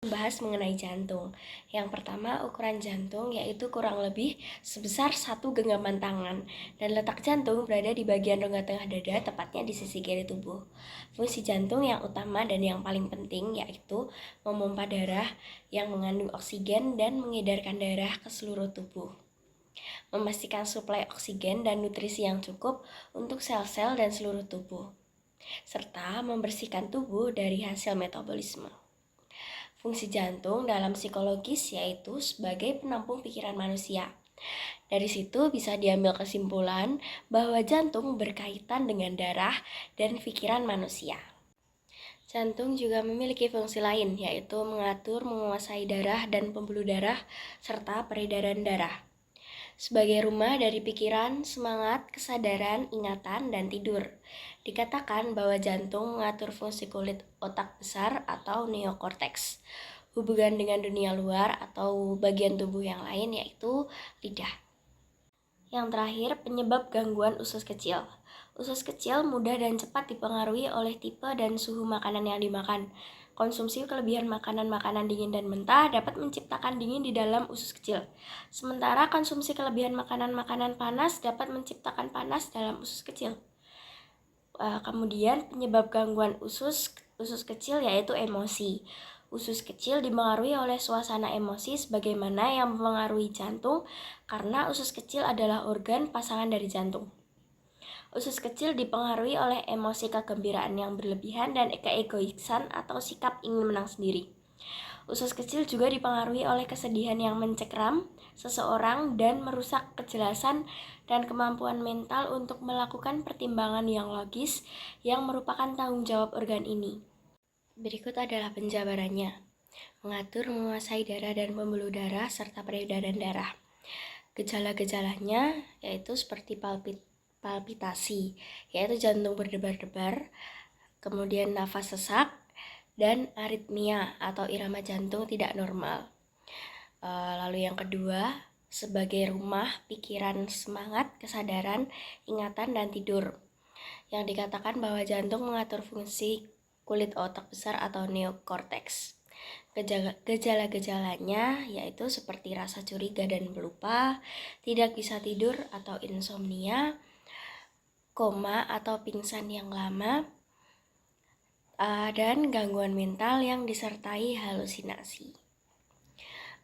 Bahas mengenai jantung. Yang pertama, ukuran jantung yaitu kurang lebih sebesar 1 genggaman tangan, dan letak jantung berada di bagian rongga tengah dada, tepatnya di sisi kiri tubuh. Fungsi jantung yang utama dan yang paling penting yaitu memompa darah yang mengandung oksigen dan mengedarkan darah ke seluruh tubuh, memastikan suplai oksigen dan nutrisi yang cukup untuk sel-sel dan seluruh tubuh, serta membersihkan tubuh dari hasil metabolisme. Fungsi jantung dalam psikologis yaitu sebagai penampung pikiran manusia. Dari situ bisa diambil kesimpulan bahwa jantung berkaitan dengan darah dan pikiran manusia. Jantung juga memiliki fungsi lain, yaitu mengatur, menguasai darah dan pembuluh darah, serta peredaran darah. Sebagai rumah dari pikiran, semangat, kesadaran, ingatan, dan tidur. Dikatakan bahwa jantung mengatur fungsi kulit otak besar atau neokorteks. Hubungan dengan dunia luar atau bagian tubuh yang lain yaitu lidah. Yang terakhir, penyebab gangguan usus kecil. Usus kecil mudah dan cepat dipengaruhi oleh tipe dan suhu makanan yang dimakan. Konsumsi kelebihan makanan-makanan dingin dan mentah dapat menciptakan dingin di dalam usus kecil. Sementara konsumsi kelebihan makanan-makanan panas dapat menciptakan panas dalam usus kecil. Kemudian penyebab gangguan usus kecil yaitu emosi. Usus kecil dipengaruhi oleh suasana emosi sebagaimana yang mempengaruhi jantung, karena usus kecil adalah organ pasangan dari jantung. Usus kecil dipengaruhi oleh emosi kegembiraan yang berlebihan dan keegoisan atau sikap ingin menang sendiri. Usus kecil juga dipengaruhi oleh kesedihan yang mencekram seseorang dan merusak kejelasan dan kemampuan mental untuk melakukan pertimbangan yang logis yang merupakan tanggung jawab organ ini. Berikut adalah penjabarannya. Mengatur, menguasai darah dan pembuluh darah serta peredaran darah. Gejala-gejalanya yaitu seperti palpitasi, yaitu jantung berdebar-debar, kemudian nafas sesak, dan aritmia atau irama jantung tidak normal. Lalu yang kedua, sebagai rumah pikiran, semangat, kesadaran, ingatan, dan tidur. Yang dikatakan bahwa jantung mengatur fungsi kulit otak besar atau neokorteks. Gejala-gejalanya yaitu seperti rasa curiga dan pelupa, tidak bisa tidur atau insomnia, koma atau pingsan yang lama, dan gangguan mental yang disertai halusinasi.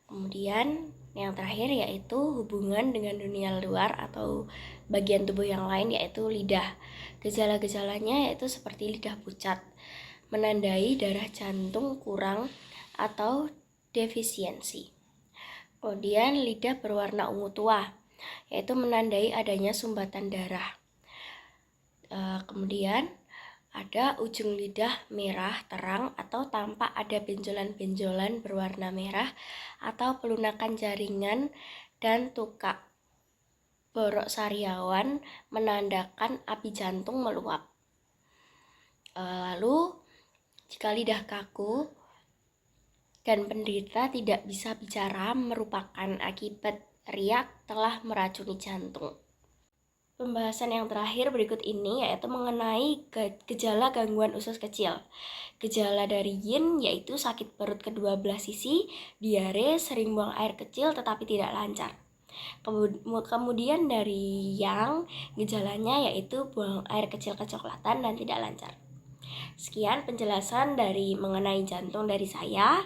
Kemudian yang terakhir yaitu hubungan dengan dunia luar atau bagian tubuh yang lain yaitu lidah. Gejala-gejalanya yaitu seperti lidah pucat, menandai darah jantung kurang atau defisiensi. Kemudian lidah berwarna ungu tua, yaitu menandai adanya sumbatan darah. Kemudian ada ujung lidah merah terang atau tampak ada benjolan-benjolan berwarna merah atau pelunakan jaringan dan tukak borok sariawan menandakan api jantung meluap. Lalu jika lidah kaku dan penderita tidak bisa bicara merupakan akibat riak telah meracuni jantung. Pembahasan yang terakhir berikut ini yaitu mengenai gejala gangguan usus kecil. Gejala dari yin yaitu sakit perut kedua belah sisi, diare, sering buang air kecil tetapi tidak lancar. Kemudian dari yang, gejalanya yaitu buang air kecil kecoklatan dan tidak lancar. Sekian penjelasan dari mengenai jantung dari saya.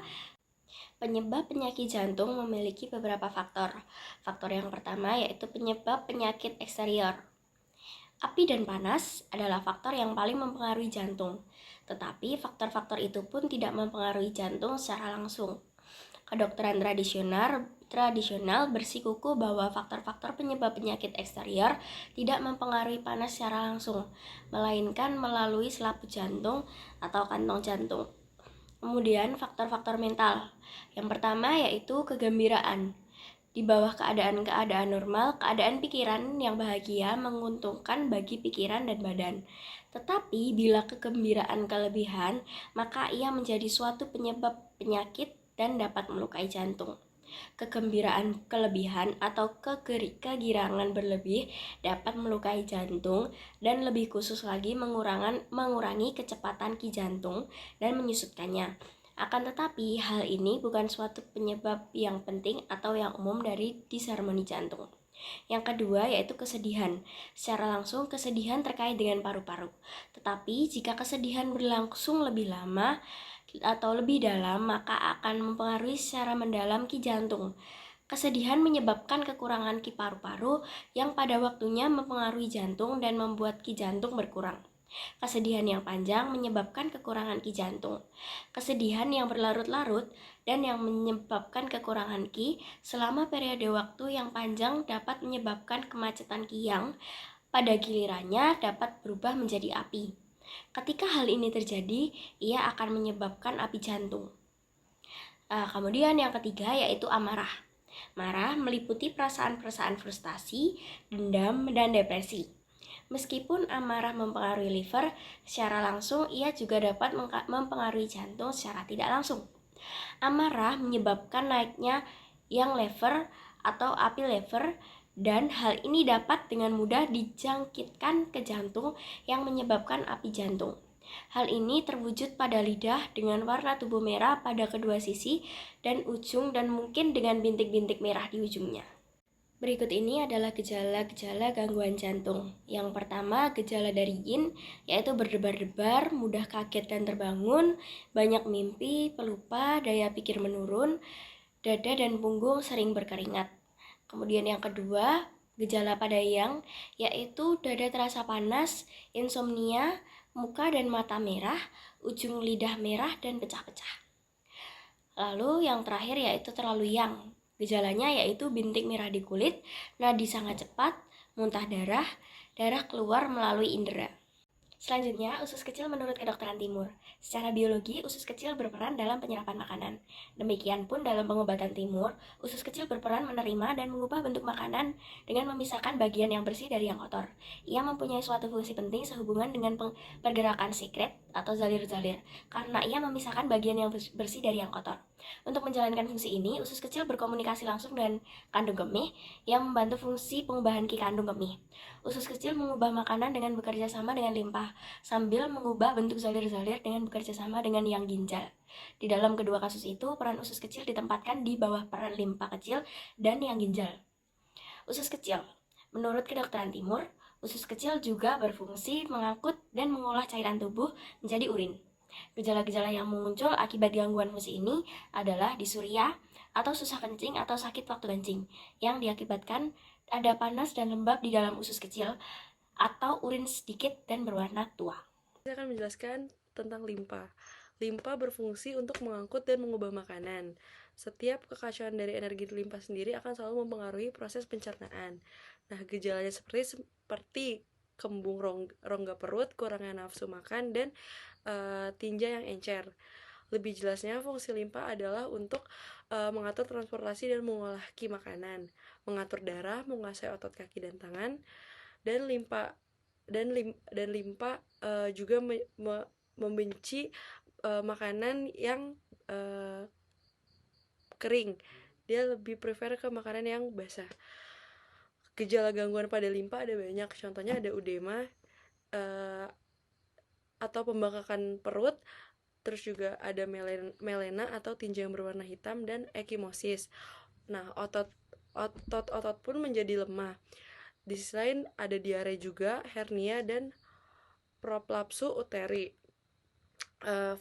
Penyebab penyakit jantung memiliki beberapa faktor. Faktor yang pertama yaitu penyebab penyakit eksterior. Api dan panas adalah faktor yang paling mempengaruhi jantung, tetapi faktor-faktor itu pun tidak mempengaruhi jantung secara langsung. Kedokteran tradisional bersikukuh bahwa faktor-faktor penyebab penyakit eksterior tidak mempengaruhi panas secara langsung, melainkan melalui selaput jantung atau kantong jantung. Kemudian faktor-faktor mental. Yang pertama yaitu kegembiraan. Di bawah keadaan-keadaan normal, keadaan pikiran yang bahagia menguntungkan bagi pikiran dan badan. Tetapi bila kegembiraan kelebihan, maka ia menjadi suatu penyebab penyakit dan dapat melukai jantung. Kegembiraan kelebihan atau kegirangan berlebih dapat melukai jantung dan lebih khusus lagi mengurangi kecepatan ki jantung dan menyusutkannya. Akan tetapi, hal ini bukan suatu penyebab yang penting atau yang umum dari disharmoni jantung. Yang kedua yaitu kesedihan. Secara langsung, kesedihan terkait dengan paru-paru. Tetapi, jika kesedihan berlangsung lebih lama atau lebih dalam, maka akan mempengaruhi secara mendalam ki jantung. Kesedihan menyebabkan kekurangan ki paru-paru yang pada waktunya mempengaruhi jantung dan membuat ki jantung berkurang. Kesedihan yang panjang menyebabkan kekurangan ki jantung. Kesedihan yang berlarut-larut dan yang menyebabkan kekurangan ki selama periode waktu yang panjang dapat menyebabkan kemacetan ki yang pada gilirannya dapat berubah menjadi api. Ketika hal ini terjadi, ia akan menyebabkan api jantung. Kemudian yang ketiga yaitu amarah. Marah meliputi perasaan-perasaan frustasi, dendam, dan depresi. Meskipun amarah mempengaruhi liver, secara langsung ia juga dapat mempengaruhi jantung secara tidak langsung. Amarah menyebabkan naiknya yang lever atau api lever, dan hal ini dapat dengan mudah dijangkitkan ke jantung yang menyebabkan api jantung. Hal ini terwujud pada lidah dengan warna tubuh merah pada kedua sisi dan ujung dan mungkin dengan bintik-bintik merah di ujungnya. Berikut ini adalah gejala-gejala gangguan jantung. Yang pertama, gejala dari yin, yaitu berdebar-debar, mudah kaget dan terbangun, banyak mimpi, pelupa, daya pikir menurun, dada dan punggung sering berkeringat. Kemudian yang kedua, gejala pada yang, yaitu dada terasa panas, insomnia, muka dan mata merah, ujung lidah merah dan pecah-pecah. Lalu yang terakhir yaitu terlalu yang. Gejalanya yaitu bintik merah di kulit, nadi sangat cepat, muntah darah, darah keluar melalui indera. Selanjutnya, usus kecil menurut kedokteran timur. Secara biologi, usus kecil berperan dalam penyerapan makanan. Demikian pun dalam pengobatan timur, usus kecil berperan menerima dan mengubah bentuk makanan dengan memisahkan bagian yang bersih dari yang kotor. Ia mempunyai suatu fungsi penting sehubungan dengan pergerakan sekret atau zalir-zalir, karena ia memisahkan bagian yang bersih dari yang kotor. Untuk menjalankan fungsi ini, usus kecil berkomunikasi langsung dengan kandung kemih yang membantu fungsi pengubahan ki kandung kemih. Usus kecil mengubah makanan dengan bekerja sama dengan limpa, sambil mengubah bentuk zalir-zalir dengan bekerja sama dengan yang ginjal. Di dalam kedua kasus itu, peran usus kecil ditempatkan di bawah peran limpa kecil dan yang ginjal. Usus kecil. Menurut kedokteran timur, usus kecil juga berfungsi mengangkut dan mengolah cairan tubuh menjadi urin. Gejala-gejala yang muncul akibat gangguan fungsi ini adalah disuria atau susah kencing atau sakit waktu kencing yang diakibatkan ada panas dan lembab di dalam usus kecil atau urin sedikit dan berwarna tua. Saya akan menjelaskan tentang limpa. Limpa berfungsi untuk mengangkut dan mengubah makanan. Setiap kekacauan dari energi limpa sendiri akan selalu mempengaruhi proses pencernaan. Nah, gejalanya seperti kembung rongga perut, kurangnya nafsu makan, dan tinja yang encer. Lebih jelasnya, fungsi limpa adalah untuk mengatur transportasi dan mengolah ki makanan, mengatur darah, menguasai otot kaki dan tangan, dan limpa juga membenci makanan yang kering. Dia lebih prefer ke makanan yang basah. Gejala gangguan pada limpa ada banyak, contohnya ada udema atau pembengkakan perut, terus juga ada melena atau tinja yang berwarna hitam, dan ekimosis. Nah, otot pun menjadi lemah. Di sisi lain ada diare juga, hernia, dan prolapsu uteri.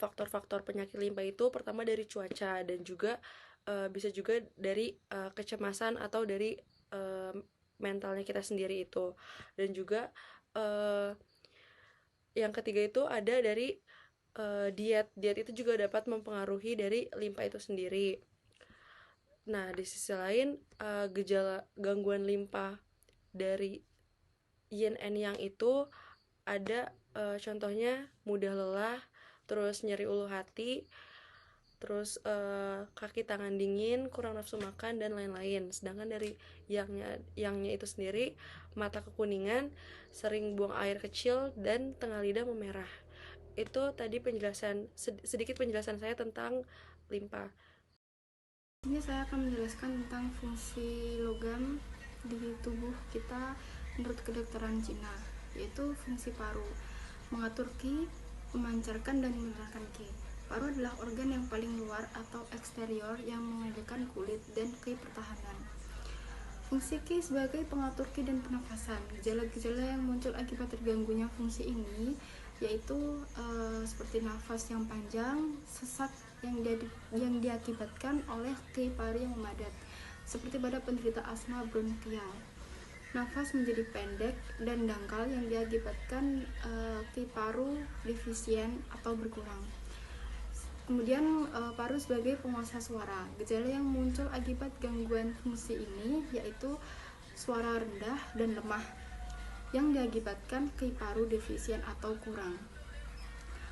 Faktor-faktor penyakit limpa itu pertama dari cuaca, dan juga bisa juga dari kecemasan atau dari mentalnya kita sendiri itu. Dan juga yang ketiga itu ada dari diet itu juga dapat mempengaruhi dari limpa itu sendiri. Nah, di sisi lain gejala gangguan limpa dari yin and yang itu ada contohnya mudah lelah, terus nyeri ulu hati, terus kaki tangan dingin, kurang nafsu makan, dan lain-lain. Sedangkan dari yangnya itu sendiri, mata kekuningan, sering buang air kecil, dan tengah lidah memerah. Itu tadi sedikit penjelasan saya tentang limpa. Ini saya akan menjelaskan tentang fungsi logam di tubuh kita menurut kedokteran Cina, yaitu fungsi paru, mengatur ki, memancarkan dan menurunkan ki. Paru adalah organ yang paling luar atau eksterior yang mengendalikan kulit dan ki pertahanan. Fungsi ki sebagai pengatur ki dan pernafasan. Gejala-gejala yang muncul akibat terganggunya fungsi ini yaitu seperti nafas yang panjang, sesak yang diakibatkan oleh ki paru yang memadat, seperti pada penderita asma bronkial. Nafas menjadi pendek dan dangkal yang diakibatkan ki paru defisien atau berkurang. Kemudian paru sebagai penguasa suara. Gejala yang muncul akibat gangguan fungsi ini yaitu suara rendah dan lemah yang diakibatkan ki paru defisien atau kurang.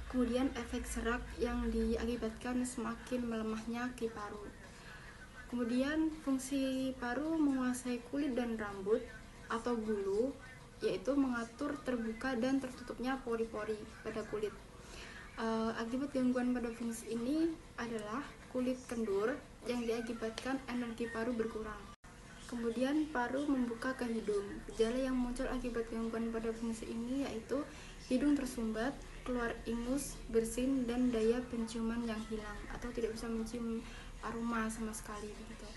Kemudian efek serak yang diakibatkan semakin melemahnya ki paru. Kemudian fungsi paru menguasai kulit dan rambut atau bulu, yaitu mengatur terbuka dan tertutupnya pori-pori pada kulit. Akibat gangguan pada fungsi ini adalah kulit kendur yang diakibatkan energi paru berkurang. Kemudian paru membuka ke hidung. Gejala yang muncul akibat gangguan pada fungsi ini yaitu hidung tersumbat, keluar ingus, bersin, dan daya penciuman yang hilang atau tidak bisa mencium aroma sama sekali begitu.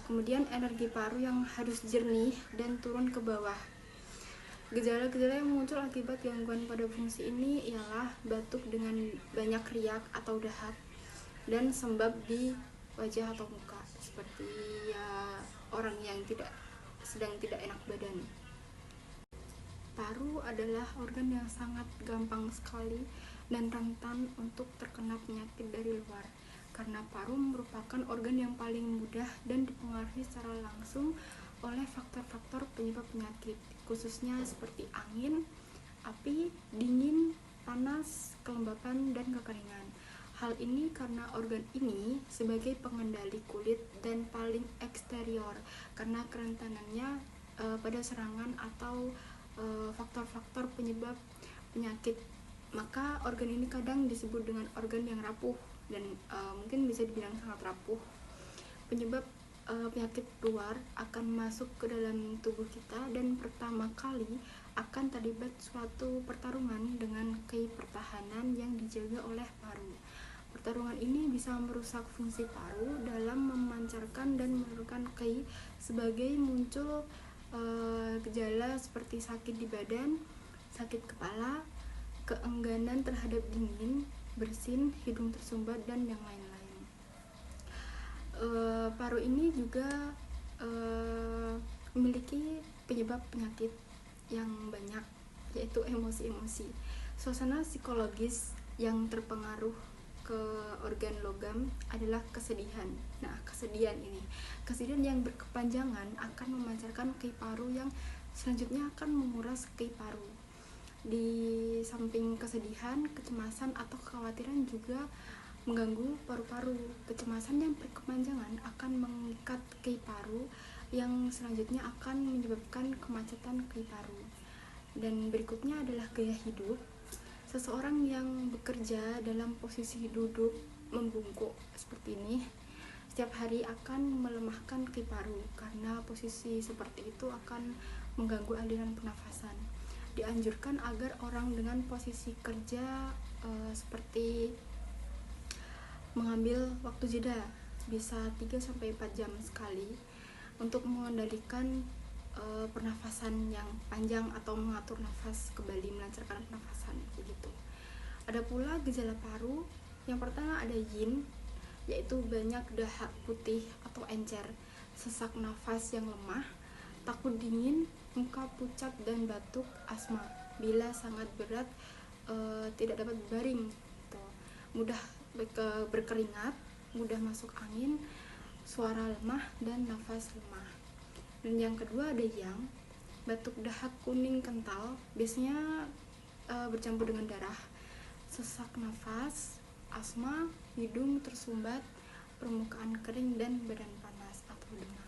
Kemudian energi paru yang harus jernih dan turun ke bawah. Gejala-gejala yang muncul akibat gangguan pada fungsi ini ialah batuk dengan banyak riak atau dahak dan sembab di wajah atau muka, seperti orang yang sedang tidak enak badan. Paru adalah organ yang sangat gampang sekali dan rentan untuk terkena penyakit dari luar, karena paru merupakan organ yang paling mudah dan dipengaruhi secara langsung oleh faktor-faktor penyebab penyakit, khususnya seperti angin, api, dingin, panas, kelembapan, dan kekeringan. Hal ini karena organ ini sebagai pengendali kulit dan paling eksterior, karena kerentanannya pada serangan atau faktor-faktor penyebab penyakit. Maka organ ini kadang disebut dengan organ yang rapuh dan mungkin bisa dibilang sangat rapuh. Penyebab penyakit luar akan masuk ke dalam tubuh kita dan pertama kali akan terlibat suatu pertarungan dengan ki pertahanan yang dijaga oleh paru. Pertarungan ini bisa merusak fungsi paru dalam memancarkan dan menurunkan ki, sebagai muncul gejala seperti sakit di badan, sakit kepala, keengganan terhadap dingin, bersin, hidung tersumbat, dan yang lain-lain. Paru ini juga memiliki penyebab penyakit yang banyak, yaitu emosi-emosi. Suasana psikologis yang terpengaruh ke organ logam adalah kesedihan. Nah, kesedihan yang berkepanjangan akan memancarkan ki paru yang selanjutnya akan menguras ki paru. Di samping kesedihan, kecemasan atau kekhawatiran juga mengganggu paru-paru. Kecemasan yang berkepanjangan akan mengikat ki paru yang selanjutnya akan menyebabkan kemacetan ki paru. Dan berikutnya adalah gaya hidup. Seseorang yang bekerja dalam posisi duduk membungkuk seperti ini setiap hari akan melemahkan ki paru, karena posisi seperti itu akan mengganggu aliran pernafasan. Dianjurkan agar orang dengan posisi kerja seperti mengambil waktu jeda bisa 3-4 jam sekali untuk mengendalikan pernafasan yang panjang atau mengatur nafas kembali, melancarkan pernafasan begitu. Ada pula gejala paru. Yang pertama ada yin, yaitu banyak dahak putih atau encer, sesak nafas yang lemah, takut dingin, muka pucat dan batuk, asma. Bila sangat berat tidak dapat berbaring, mudah berkeringat, mudah masuk angin, suara lemah, dan nafas lemah. Dan yang kedua ada yang batuk dahak kuning kental, biasanya bercampur dengan darah, sesak nafas, asma, hidung tersumbat, permukaan kering, dan badan panas atau demam.